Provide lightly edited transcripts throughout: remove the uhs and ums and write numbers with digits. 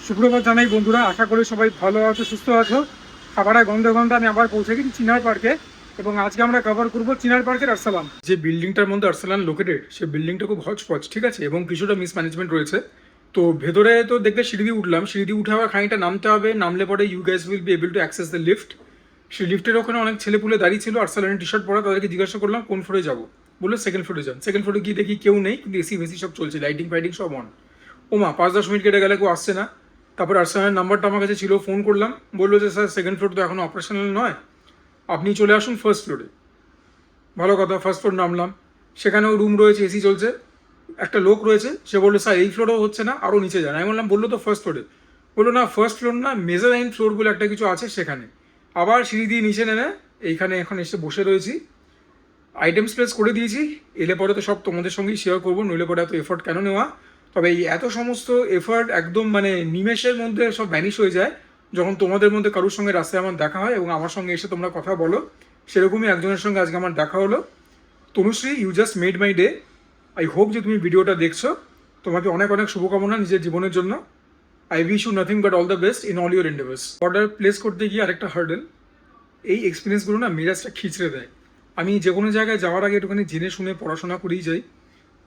সুপ্রভাত জানাই বন্ধুরা, আশা করি সবাই ভালো আছো, সুস্থ আছো। খাবারের গন্ধে গন্ধে আমি আবার পৌঁছে গেছি চিনার পার্কে এবং আজকে আমরা কভার করবো চিনার পার্কের আরসালান। যে বিল্ডিংটার মধ্যে আরসালান লোকেটেড, সেই বিল্ডিংটা খুব হচপচ, ঠিক আছে, এবং কিছুটা মিসম্যানেজমেন্ট রয়েছে। তো ভেতরে তো দেখবে সিঁড়ি দিয়ে উঠলাম, সিঁড়ি দিয়ে উঠে আবার খানিকটা নামতে হবে, নামলে পরে you guys will be able to access the lift. সেই লিফটের ওখানে অনেক ছেলেপুলে দাঁড়িয়ে ছিল আরসালানের টি শার্ট পরা, তাদেরকে জিজ্ঞাসা করলাম কোন ফ্লোরে যাবো, বললো সেকেন্ড ফ্লোরে যান। সেকেন্ড ফ্লোরে গিয়ে দেখি কেউ নেই, কিন্তু এসি ভেসি সব চলছে, লাইটিং ফাইটিং সব অন। ওমা 5-10 মিনিট কেটে গেলে কেউ আসছে না। তারপর আরসালানের নাম্বারটা আমার কাছে ছিল, ফোন করলাম, বললো যে স্যার সেকেন্ড ফ্লোর তো এখনো অপারেশনাল নয়, আপনি চলে আসুন ফার্স্ট ফ্লোরে। ভালো কথা, ফার্স্ট ফ্লোর নামলাম, সেখানেও রুম রয়েছে, এসি চলছে। একটা লোক রয়েছে, সে বললো স্যার এই ফ্লোরেও হচ্ছে না, আরও নিচে যান। আমি বললাম বললো তো ফার্স্ট ফ্লোরে, বললো না ফার্স্ট ফ্লোর না, মেজারাইন ফ্লোর বলে একটা কিছু আছে সেখানে। আবার সিঁড়ি দিয়ে নিচে নেমে এইখানে এখন এসে বসে রয়েছি, আইটেমস প্লেস করে দিয়েছি। এলে পরে তো সব তোমাদের সঙ্গেই শেয়ার করবো, নইলে পরে এত এফোর্ট কেন নেওয়া। তবে এই এত সমস্ত এফোর্ট একদম মানে নিমেষের মধ্যে সব ভ্যানিশ হয়ে যায় যখন তোমাদের মধ্যে কারোর সঙ্গে রাস্তায় আমার দেখা হয় এবং আমার সঙ্গে এসে তোমরা কথা বলো। সেরকমই একজনের সঙ্গে আজকে আমার দেখা হলো। Tanushree, you just made my day. I hope যে তুমি ভিডিওটা দেখছো। তোমাকে অনেক অনেক শুভকামনা নিজের জীবনের জন্য। I wish you nothing but all the best in all your endeavours. Order place করতে গিয়ে আরেকটা হার্ডেল, এই এক্সপিরিয়েন্সগুলো না মেজাজটা খিচড়ে দেয়। আমি যে কোনো জায়গায় যাওয়ার আগে একটুখানি জেনে শুনে পড়াশোনা করেই যাই।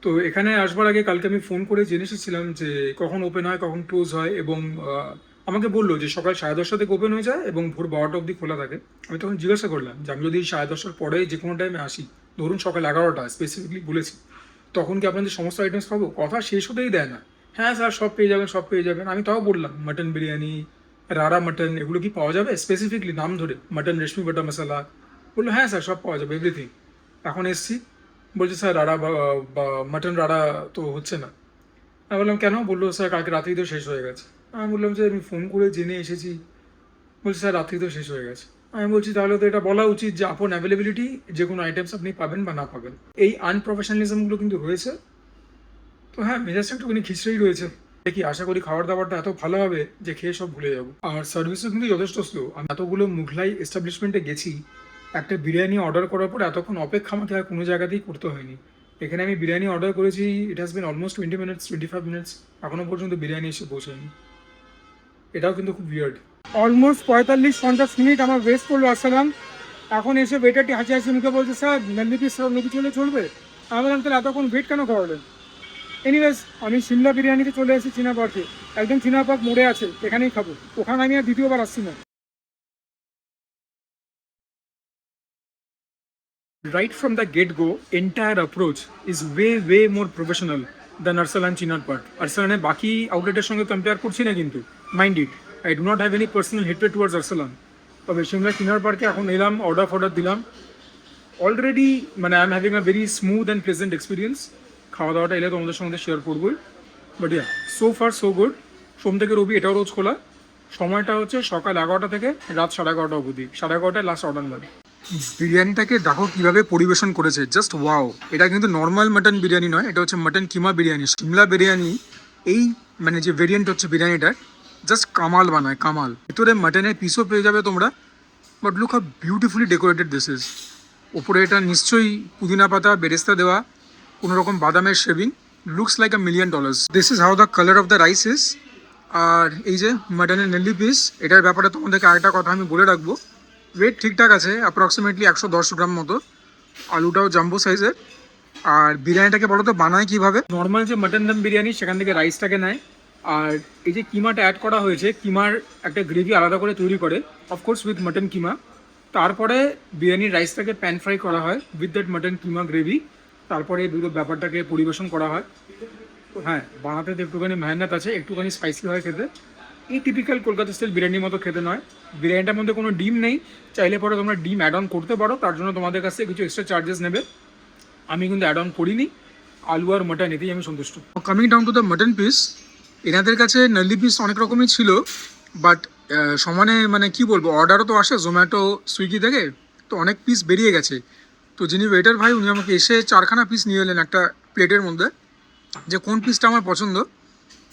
তো এখানে আসবার আগে কালকে আমি ফোন করে জেনে এসেছিলাম যে কখন ওপেন হয়, কখন ক্লোজ হয়, এবং আমাকে বললো যে সকাল 10:30 থেকে ওপেন হয়ে যায় এবং ভোর 12টা অবধি খোলা থাকে। আমি তখন জিজ্ঞাসা করলাম যে আমি যদি 10:30টার পরে যে কোনো টাইমে আসি, ধরুন সকাল 11টা স্পেসিফিকলি বলেছি, তখন কি আপনাদের সমস্ত আইটেমস পাবো? কথা শেষ হতেই দেয় না, হ্যাঁ স্যার সব পেয়ে যাবেন, সব পেয়ে যাবেন। আমি তাও বললাম মাটন বিরিয়ানি, রারা মাটন, এগুলো কি পাওয়া যাবে? স্পেসিফিকলি নাম ধরে, মাটন রেশমি বাটার মশলা। বললো হ্যাঁ স্যার সব পাওয়া যাবে, এভরিথিং। এখন এসছি, বলছে স্যার রাড়া বা মাটন রাড়া তো হচ্ছে না। আমি বললাম কেন? বললো স্যার কালকে রাতেই তো শেষ হয়ে গেছে। আমি বললাম যে আমি ফোন করে জেনে এসেছি। বলছে স্যার রাত্রি তো শেষ হয়ে গেছে। আমি বলছি তাহলে তো এটা বলা উচিত যে আপন অ্যাভেলেবিলিটি যে কোনো আইটেমস আপনি পাবেন বা না পাবেন। এই আনপ্রফেশনালিজমগুলো কিন্তু রয়েছে। তো হ্যাঁ, মেজাজটা একটুখানি খিচড়েই রয়েছে। দেখি, আশা করি খাবার দাবারটা এত ভালো হবে যে খেয়ে সব ভুলে যাবো। আর সার্ভিসও কিন্তু যথেষ্ট স্লো। আমি এতগুলো মুঘলাই এস্টাবলিশমেন্টে গেছি, একটা বিরিয়ানি অর্ডার করার পর এতক্ষণ অপেক্ষা আমাকে আর কোনো জায়গাতেই করতে হয়নি। এখানে আমি বিরিয়ানি অর্ডার করেছি, it has been almost 20 minutes, 25 minutes, এখনো পর্যন্ত বিরিয়ানি এসে পৌঁছায়নি। এটাও কিন্তু খুব উইয়ার্ড। অলমোস্ট 45-50 মিনিট আমার ওয়েস্ট করলো আসলাম। এখন এসে ওয়েটারটি হাসি হাসি মুখে বলছে স্যার নন্দি পিস নদী চলে চলবে। আমি বললাম তাহলে এতক্ষণ ওয়েট কেন করালেন? এনিওয়েজ, আমি সিমলা বিরিয়ানিতে চলে এসেছি চীনা পার্কে। একদম চীনা পার্ক মোড়ে আছে, এখানেই খাবো। ওখানে আমি আর দ্বিতীয়বার আসছি না। Right from the get-go, entire approach is way more professional than Arsalan Chinar Park. Arsalan বাকি আউটলেটের সঙ্গে কম্পেয়ার করছি না কিন্তু, mind it, I do not have any personal hatred towards Arsalan. তবে সিমলা চিনার পার্কে এখন এলাম, অর্ডার দিলাম। অলরেডি মানে I am having a very smooth and pleasant experience. খাওয়া দাওয়াটা এলে তোমাদের সঙ্গে শেয়ার করবোই। But yeah, so far so good. সোম থেকে রবি এটাও রোজ খোলা। সময়টা হচ্ছে সকাল 11টা থেকে রাত 11:30 অবধি। 11:30টায় লাস্ট অর্ডার লাগে। বিরিয়ানিটাকে দেখো কিভাবে পরিবেশন করেছে, জাস্ট ওয়াও। এটা কিন্তু নর্মাল মাটন বিরিয়ানি নয়, এটা হচ্ছে মাটন কিমা বিরিয়ানি। সিমলা বিরিয়ানি এই মানে যে ভেরিয়েন্ট হচ্ছে বিরিয়ানিটার, জাস্ট কামাল বানায়, কামাল। ভিতরে মাটনের পিসও পেয়ে যাবে তোমরা। But look how beautifully decorated this is. ওপরে এটা নিশ্চয়ই পুদিনা পাতা বেরেস্তা দেওয়া, কোনো রকম বাদামের shaving. Looks like $1,000,000। This is how the colour of the rice is. আর এই যে মাটনের নেলি পিস, এটার ব্যাপারে তোমাদেরকে আরেকটা কথা আমি বলে রাখবো, ওয়েট ঠিকঠাক আছে, অ্যাপ্রক্সিমেটলি 110 গ্রাম মতো। আলুটাও জাম্বো সাইজের। আর বিরিয়ানিটাকে বলো তো বানায় কীভাবে? নর্মাল যে মাটন দম বিরিয়ানি সেখান থেকে রাইসটাকে নেয়, আর এই যে কিমাটা অ্যাড করা হয়েছে, কিমার একটা গ্রেভি আলাদা করে তৈরি করে, অফকোর্স উইথ মাটন কিমা। তারপরে বিরিয়ানির রাইসটাকে প্যান ফ্রাই করা হয় with that mutton keema gravy. তারপরে দুটো ব্যাপারটাকে পরিবেশন করা হয়। তো হ্যাঁ, বানাতে তো একটুখানি মেহনত আছে, একটুখানি স্পাইসি হয় খেতে। এই টিপিক্যাল কলকাতা স্টাইল বিরিয়ানির মতো খেতে নয়। বিরিয়ানিটার মধ্যে কোনো ডিম নেই, চাইলে পরে তোমরা ডিম অ্যাড অন করতে পারো, তার জন্য তোমাদের কাছে কিছু এক্সট্রা চার্জেস নেবে। আমি কিন্তু অ্যাড অন করিনি। আলু আর মাটন এতেই আমি সন্তুষ্ট। Coming down to the mutton piece, এনাদের কাছে নাল্লি পিস অনেক রকমই ছিল, বাট সমানে মানে কি বলবো, অর্ডারও তো আসে জোম্যাটো সুইগি থেকে, তো অনেক পিস বেরিয়ে গেছে। তো যিনি ওয়েটার ভাই, উনি আমাকে এসে 4খানা পিস নিয়ে এলেন একটা প্লেটের মধ্যে, যে কোন পিসটা আমার পছন্দ।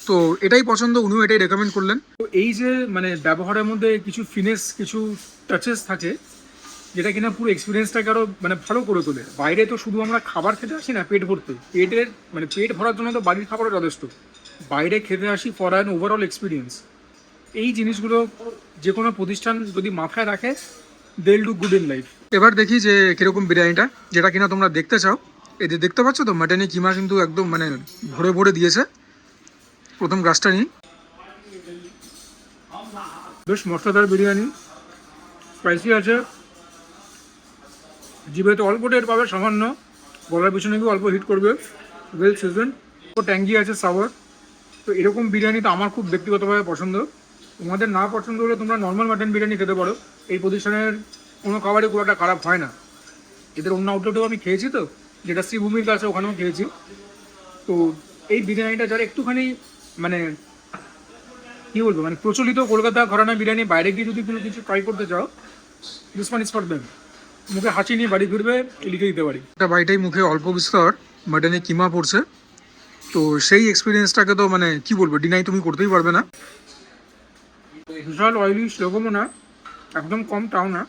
তো এটাই পছন্দ, উনিও এটাই রেকমেন্ড করলেন। তো এই যে মানে ব্যবহারের মধ্যে কিছু ফিনেস, কিছু টাচেস থাকে, যেটা কিনা পুরো এক্সপিরিয়েন্সটাকে আরও মানে ভালো করে তোলে। বাইরে তো শুধু আমরা খাবার খেতে আসি না পেট ভরতে, পেট ভরার জন্য তো বাড়ির খাবারও যথেষ্ট। বাইরে খেতে আসি ফর অ্যান ওভারঅল এক্সপিরিয়েন্স। এই জিনিসগুলো যে কোনো প্রতিষ্ঠান যদি মাথায় রাখে, দেল ডু গুড ইন লাইফ। এবার দেখি যে কীরকম বিরিয়ানিটা, যেটা কিনা তোমরা দেখতে চাও। এই যে দেখতে পাচ্ছ তো, মাটনে কিমা কিন্তু একদম মানে ভরে ভরে দিয়েছে। প্রথম গ্রাসটা নিই। বেশ মশলাদার বিরিয়ানি, স্পাইসি আছে, জিভে তো অল্প টের পাবে সামান্য, গলার পিছনে গিয়ে অল্প হিট করবে, ওয়েল সিজন, ও ট্যাঙ্গি আছে, সাওয়ার। তো এরকম বিরিয়ানি তো আমার খুব ব্যক্তিগতভাবে পছন্দ। তোমাদের না পছন্দ হলে তোমরা নর্মাল মাটন বিরিয়ানি খেতে পারো। এই প্রতিষ্ঠানের কোনো খাবারই খুব একটা খারাপ হয় না। এদের অন্য আউটলেটেও আমি খেয়েছি, তো যেটা শ্রীভূমির কাছে, ওখানেও খেয়েছি। তো এই বিরিয়ানিটা যারা একটুখানি মানে কী বলবো, মানে প্রচলিত কলকাতা ঘরানা বিরিয়ানি বাইরে গিয়ে যদি কোনো কিছু ট্রাই করতে চাও, this one is for them. মুখে হাসি নিয়ে বাড়ি ফিরবে, লিখে দিতে পারি। একটা বাইটাই মুখে অল্প বিস্তর মাটনে কিমা পড়ছে, তো সেই এক্সপিরিয়েন্সটাকে তো মানে কি বলবো, ডিনাই তুমি করতেই পারবে না। বিশাল অয়েলি, সেরকমও না, একদম কম টাও না,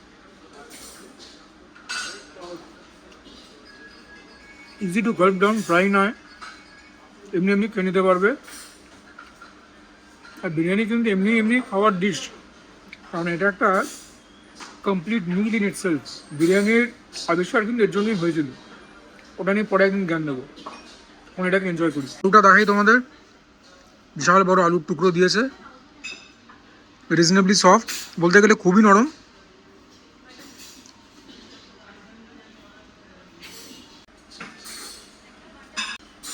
ইজি টু গাল্প ডাউন, ফ্রাই নয়, এমনি এমনি খেয়ে নিতে পারবে। আর বিরিয়ানি কিন্তু এমনি এমনি খাওয়ার ডিশ, কারণ এটা একটা কমপ্লিট মিল ইন ইটসেলফ। বিরিয়ানির আবিষ্কার কিন্তু এর জন্যই হয়েছিল। ওটা নিয়ে পরে একদিন জ্ঞান দেবো, এখন এটাকে এনজয় করি। আলুটা দেখাই তোমাদের, বিশাল বড় আলুর টুকরো দিয়েছে, রিজনেবলি সফট, বলতে গেলে খুবই নরম।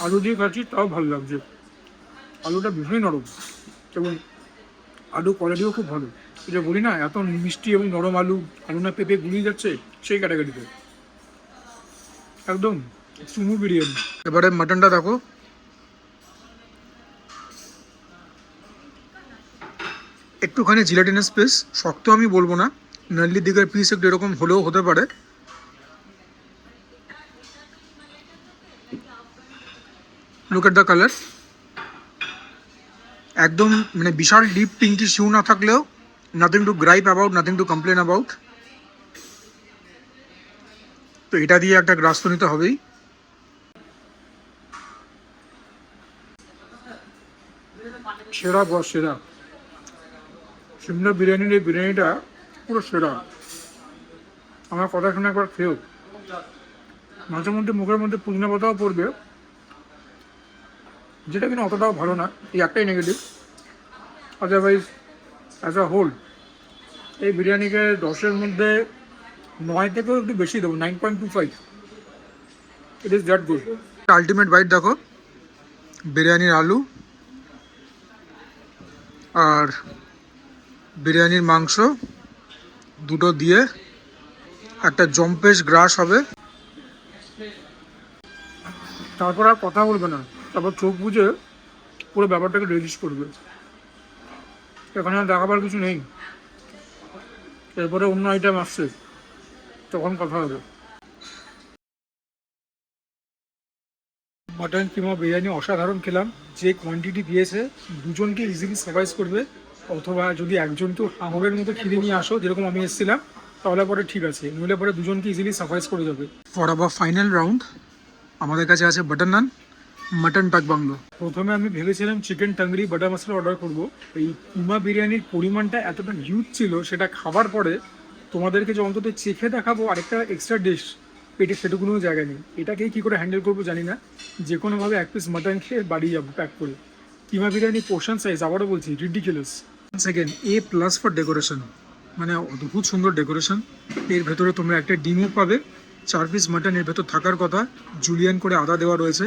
আলু দিয়ে খাচ্ছি, তাও ভালো লাগছে। আলুটা ভীষণই নরম এবং আলু কোয়ালিটিও খুব ভালো। এটা বলি না, এত মিষ্টি এবং নরম আলু, আলু না পেঁপে গুলিয়ে যাচ্ছে, সেই ক্যাটাগরিতে একদম চুমু বিরিয়ানি। এবারে মাটনটা দেখো, একটুখানি জিলাটিনাস পিস, শক্ত আমি বলবো না, নাল্লির দিকের পিস একটু এরকম হলেও হতে পারে। লুক এট দ্য কালার, একদম মানে বিশাল ডিপ পিঙ্কি শিউ না থাকলেও nothing to gripe about, nothing to complain about. তো এটা দিয়ে একটা গ্রাস তো নিতে হবেই। সেরা বস সেরা, সিমলা বিরিয়ানির এই বিরিয়ানিটা পুরো সেরা। আমার কথা শুনে একবার খেয়েও, মাঝে মধ্যে মুখের মধ্যে পুদিনা পাতাও পড়বে, যেটা কিনা অতটাও ভালো না, এই একটাই negative. Otherwise as a whole এই বিরিয়ানিকে 10-এর মধ্যে 9 থেকেও একটু বেশি দেবো, 9.25। It is that good. Ultimate bite দেখো, বিরিয়ানির আলু আর বিরিয়ানির মাংস দুটো দিয়ে একটা জম্পেশ গ্রাস হবে, তারপর আর কথা বলবে না, তারপর চোখ বুঝে পুরো ব্যাপারটাকে রেজিস্ট করবে। এখানে আর দেখাবার কিছু নেই, এরপরে অন্য আইটেম আসছে, তখন কথা হবে। মাটন কিমা বিরিয়ানি অসাধারণ খেলাম। যে কোয়ান্টিটি দিয়েছে, দুজনকে ইজিলি সারভাইভ করবে, অথবা যদি একজনকেও হাঙরের মতো খিদে নিয়ে আসো, যেরকম আমি এসেছিলাম, তাহলে পরে ঠিক আছে, নইলে পরে দুজনকে ইজিলি সারভাইভ করে যাবে। ফর আবার ফাইনাল রাউন্ড আমাদের কাছে আছে বাটার নান, মাটন টাক বাংলো। প্রথমে আমি ভেবেছিলাম চিকেন টাংরি বাটার মশলা অর্ডার করব। এই কিমা বিরিয়ানির পরিমাণটা এতটা হিউজ ছিল, সেটা খাবার পরে তোমাদেরকে যে অন্তত চেখে দেখাবো আরেকটা এক্সট্রা ডিশ, পেটে সেটুকুনো জায়গা নেই। এটাকেই কী করে হ্যান্ডেল করবো জানি না, যে কোনোভাবে এক পিস মাটন খেয়ে বাড়ি যাবো প্যাক করে। কিমা বিরিয়ানি পোর্শন সাইজ, আবারও বলছি, ridiculous. Second A+ for decoration, মানে অদ্ভুত সুন্দর ডেকোরেশন। এর ভেতরে তোমরা একটা ডিমও পাবে, 4 পিস মাটন এর ভেতর থাকার কথা, জুলিয়ান করে আদা দেওয়া রয়েছে,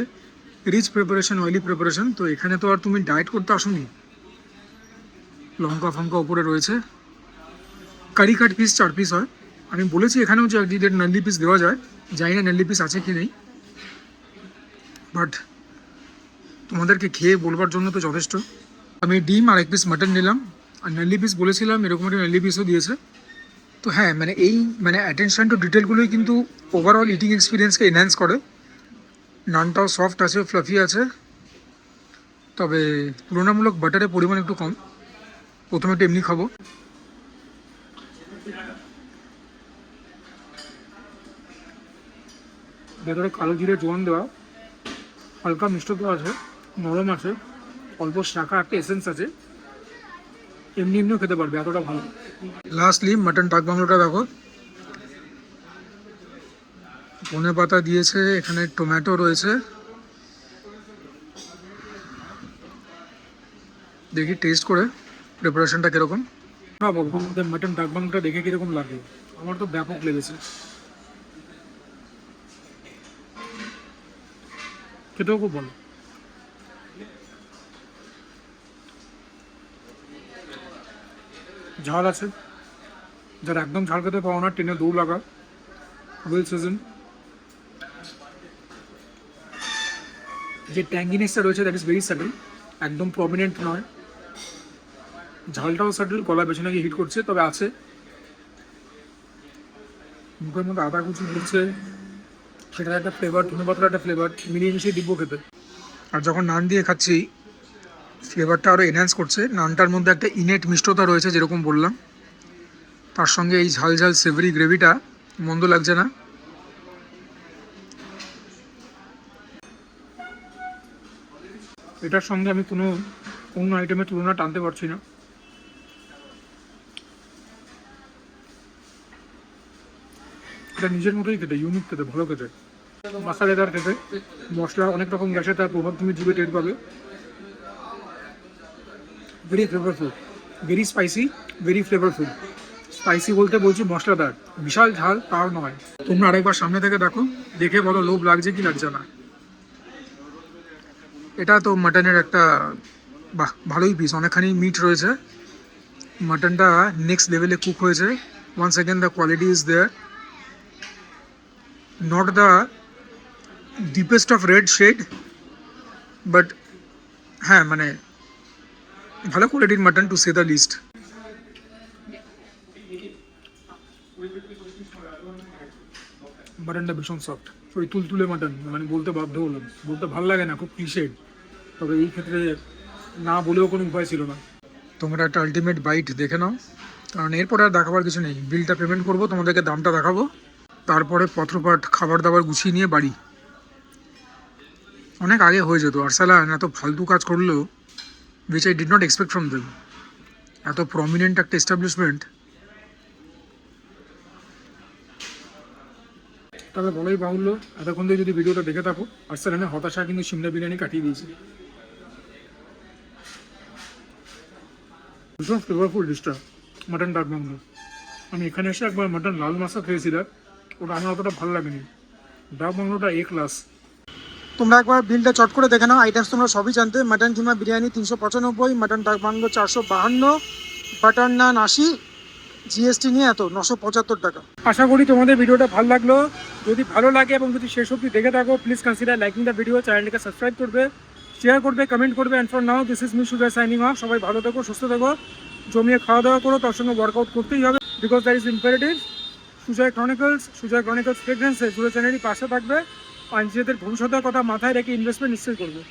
রিচ প্রিপারেশন, অয়েলি প্রিপারেশন। তো এখানে তো আর তুমি ডায়েট করতে আসোনি, লঙ্কা ফঙ্কা ওপরে রয়েছে, কারি কাট পিস 4 পিস হয়। আমি বলেছি এখানেও যে একদিকে নাল্লি পিস দেওয়া যায়, জানি না নাল্লি পিস আছে কি নেই, বাট তোমাদেরকে খেয়ে বলবার জন্য তো যথেষ্ট। আমি ডিম আর 1 পিস মাটন নিলাম, আর নাল্লি পিস বলেছিলাম, এরকম একটা নাল্লি পিসও দিয়েছে। তো হ্যাঁ, মানে এই মানে অ্যাটেনশন টু ডিটেলগুলোই কিন্তু ওভারঅল ইটিং এক্সপিরিয়েন্সকে এনহ্যান্স করে। নানটাও সফট আছে, ফ্লাফি আছে, তবে তুলনামূলক বাটারের পরিমাণ একটু কম। প্রথমে একটু এমনি খাবো। ভেতরে কালো জিরে জোয়ান দেওয়া, হালকা মিষ্টতা আছে, নরম আছে, অল্প শাখা একটা এসেন্স আছে। এমনি এমনিও খেতে পারবে, এতটা ভালো। লাস্টলি মাটন ডাক বাংলোটা দেখো, ধনে পাতা দিয়েছে, এখানে টমেটো রয়েছে। দেখি টেস্ট করে প্রিপারেশনটা কিরকম। না বলবো মাটন ডাক বাংলোটা দেখে কিরকম লাগে, আমার তো ব্যাপক লেগেছে, খেতেও খুব ভালো। ঝাল আছে, যারা একদম ঝাল খেতে পাও না, টেনে দৌড় লাগা, ওয়েল সিজন। যে ট্যাঙ্গিনেসটা রয়েছে দ্যাট ইজ ভেরি সাটেল, একদম প্রমিনেন্ট নয়। ঝালটাও সাটেল, গলা পেছনে গিয়ে হিট করছে, তবে আছে। মুখের মধ্যে আদা কুচি দিচ্ছে, সেটার একটা ফ্লেভার, ধনে পাতার একটা ফ্লেভার, মিলিয়ে মিশিয়ে দিব খেতে। আর যখন নান দিয়ে খাচ্ছি, ফ্লেভারটা আরও এনহ্যান্স করছে। নানটার মধ্যে একটা ইনেট মিষ্টতা রয়েছে যেরকম বললাম, তার সঙ্গে এই ঝাল ঝাল সেভারি গ্রেভিটা মন্দ লাগছে না। এটার সঙ্গে আমি কোনো অন্য আইটেমের তুলনা টানতে পারছি না। এটা নিজের মতোই খেতে, ইউনিক খেতে, ভালো খেতে, মশলাদার খেতে। মশলা অনেক রকম গ্যাসে, তার প্রভাব তুমি জিভে টের পাবে। Very flavourful, very spicy, very flavourful. Spicy বলতে বলছি মশলাদার, বিশাল ঝাল তাও নয়। তোমরা আরেকবার সামনে থেকে দেখো, দেখে বলো লোভ লাগছে কি লাগছে না। এটা তো মাটনের একটা, বাহ ভালোই পিস, অনেকখানি মিট রয়েছে। মাটনটা নেক্সট লেভেলে কুক হয়েছে। Once second the quality is there, not the deepest of red shade, but হ্যাঁ মানে ভালো কোয়ালিটির mutton to say the list. মাটনটা ভীষণ সফট, ওই তুলতুলে মাটন, মানে বলতে বাধ্য হলাম, বলতে ভালো লাগে না, খুব ক্লিশেড, তবে এই ক্ষেত্রে না বলেও কোনো উপায় ছিল না। তোমরা একটা আলটিমেট বাইট দেখে নাও, কারণ এরপরে আর দেখাবার কিছু নেই। বিলটা পেমেন্ট করবো, তোমাদেরকে দামটা দেখাবো, তারপরে পত্রপাঠ খাবার দাবার গুছিয়ে নিয়ে বাড়ি। অনেক আগে হয়ে যেত। আরসালান এত ফালতু কাজ করলো, which I did not expect from them. এত প্রমিনেন্ট একটা এস্টাবলিশমেন্ট। তবে বলাই বাহুল্য, এতক্ষণ ধরে যদি ভিডিওটা দেখে থাকো, আরসালানে হতাশা কিন্তু সিমলা বিরিয়ানি কাটিয়ে দিয়েছে। ভীষণ ফ্লেভারফুল ডিশটা মাটন ডাক বাংলো। আমি এখানে এসে একবার মাটন লাল মাছা খেয়েছিলাম, ওটা আমার অতটা ভালো লাগেনি। ডাক বাংলোটা এ ক্লাস। তোমরা একবার বিলটা চট করে দেখে নাও, আইটেমস তোমরা সবই জানতে। মাটন কিমা বিরিয়ানি 395, মাটন ডাক বাংলো 452, বাটার নান 80, জিএসটি নিয়ে এত 975 টাকা। আশা করি তোমাদের ভিডিওটা ভালো লাগলো। যদি ভালো লাগে এবং যদি শেষ অবধি দেখে থাকো, please consider liking the video, চ্যানেলটিকে সাবস্ক্রাইব করবে, শেয়ার করবে, কমেন্ট করবে। And for now this is me Sujoy signing off. সবাই ভালো থেকো, সুস্থ থেকো, জমিয়ে খাওয়া দাওয়া করো, তার সঙ্গে ওয়ার্কআউট করতেই হবে, because that is imperative. Sujoy chronicles ফ্রেগরেন্সে সুজয় চ্যানেলটি পাশে থাকবে, আর নিজেদের ভবিষ্যতের কথা মাথায় রেখে ইনভেস্টমেন্ট নিশ্চয়ই করবে।